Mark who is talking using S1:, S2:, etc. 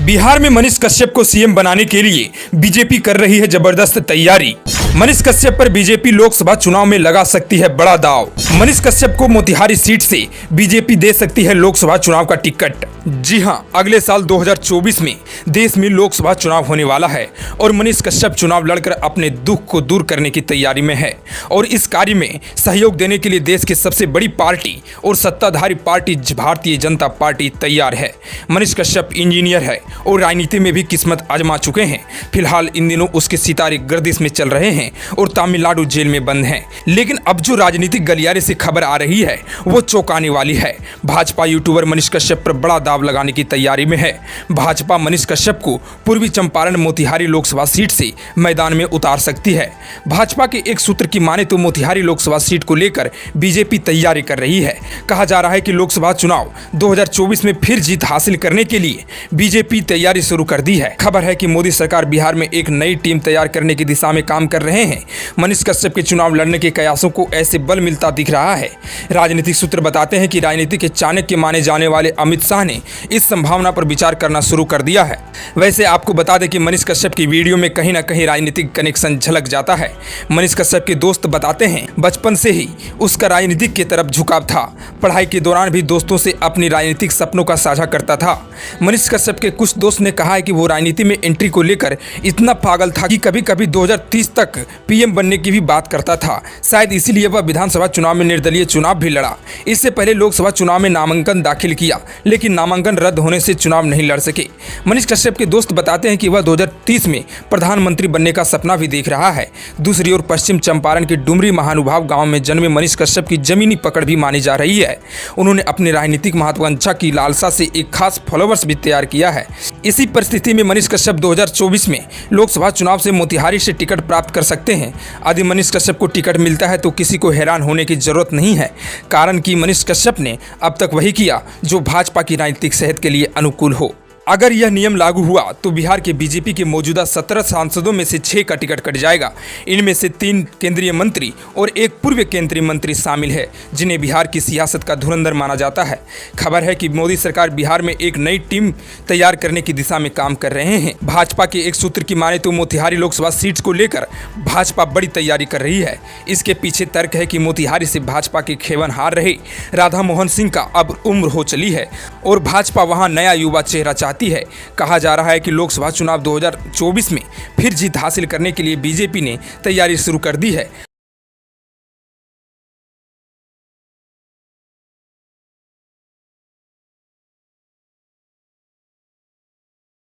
S1: बिहार में मनीष कश्यप को सीएम बनाने के लिए बीजेपी कर रही है जबरदस्त तैयारी। मनीष कश्यप पर बीजेपी लोकसभा चुनाव में लगा सकती है बड़ा दांव। मनीष कश्यप को मोतिहारी सीट से बीजेपी दे सकती है लोकसभा चुनाव का टिकट। जी हां, अगले साल 2024 में देश में लोकसभा चुनाव होने वाला है और मनीष कश्यप चुनाव लड़कर अपने दुख को दूर करने की तैयारी में है और इस कार्य में सहयोग देने के लिए देश की सबसे बड़ी पार्टी और सत्ताधारी पार्टी भारतीय जनता पार्टी तैयार है। मनीष कश्यप इंजीनियर है और राजनीति में भी किस्मत आजमा चुके हैं। फिलहाल इन दिनों उसके सितारे गर्दिश में चल रहे हैं और तमिलनाडु जेल में बंद हैं। लेकिन अब जो राजनीतिक गलियारे से खबर आ रही है वो चौंकाने वाली है। भाजपा यूट्यूबर मनीष कश्यप पर बड़ा दाव लगाने की तैयारी में है। भाजपा मनीष कश्यप को पूर्वी चंपारण मोतिहारी लोकसभा सीट से मैदान में उतार सकती है। भाजपा के एक सूत्र की माने तो मोतिहारी लोकसभा सीट को लेकर बीजेपी तैयारी कर रही है। कहा जा रहा है कि लोकसभा चुनाव 2024 में फिर जीत हासिल करने के लिए बीजेपी तैयारी शुरू कर दी है। खबर है कि मोदी सरकार बिहार में एक नई टीम तैयार करने की दिशा में काम कर रहे हैं। मनीष कश्यप के चुनाव लड़ने के कयासों को ऐसे बल मिलता दिख रहा है। राजनीतिक सूत्र बताते हैं कि राजनीति के चाणक्य माने जाने वाले अमित शाह ने इस संभावना पर विचार करना शुरू कर दिया है। वैसे आपको बता दें कि मनीष कश्यप की वीडियो में कहीं ना कहीं राजनीतिक कनेक्शन झलक जाता है। मनीष कश्यप के दोस्त बताते हैं बचपन से ही उसका राजनीतिक की तरफ झुकाव था। पढ़ाई के दौरान भी दोस्तों से अपनी राजनीतिक सपनों का साझा करता था। मनीष कश्यप के कुछ दोस्त ने कहा है कि वो राजनीति में एंट्री को लेकर इतना पागल था कि कभी कभी 2030 तक पीएम बनने की भी बात करता था। शायद इसीलिए वह विधानसभा चुनाव में निर्दलीय चुनाव भी लड़ा। इससे पहले लोकसभा चुनाव में नामांकन दाखिल किया, लेकिन नामांकन रद्द होने से चुनाव नहीं लड़ सके। मनीष कश्यप के दोस्त बताते हैं कि वह 2030 में प्रधानमंत्री बनने का सपना भी देख रहा है। दूसरी ओर पश्चिम चंपारण के डुमरी महानुभाव गांव में जन्मे मनीष कश्यप की जमीनी पकड़ भी मानी जा रही है। उन्होंने अपनी राजनीतिक महत्वाकांक्षा की लालसा से एक खास फॉलोवर्स भी तैयार किया है। इसी परिस्थिति में मनीष कश्यप 2024 में लोकसभा चुनाव से मोतिहारी से टिकट प्राप्त कर सकते हैं। यदि मनीष कश्यप को टिकट मिलता है तो किसी को हैरान होने की जरूरत नहीं है, कारण कि मनीष कश्यप ने अब तक वही किया जो भाजपा की राजनीतिक सेहत के लिए अनुकूल हो। अगर यह नियम लागू हुआ तो बिहार के बीजेपी के मौजूदा 17 सांसदों में से 6 का टिकट कट जाएगा। इनमें से 3 केंद्रीय मंत्री और एक पूर्व केंद्रीय मंत्री शामिल है, जिन्हें बिहार की सियासत का धुरंधर माना जाता है। खबर है कि मोदी सरकार बिहार में एक नई टीम तैयार करने की दिशा में काम कर रहे हैं। भाजपा के एक सूत्र की माने तो मोतिहारी लोकसभा सीट को लेकर भाजपा बड़ी तैयारी कर रही है। इसके पीछे तर्क है कि मोतिहारी से भाजपा के खेवनहार रहे राधा मोहन सिंह का अब उम्र हो चली है और भाजपा वहां नया युवा चेहरा चाहती है। कहा जा रहा है कि लोकसभा चुनाव 2024 में फिर जीत हासिल करने के लिए बीजेपी ने तैयारी शुरू कर दी है।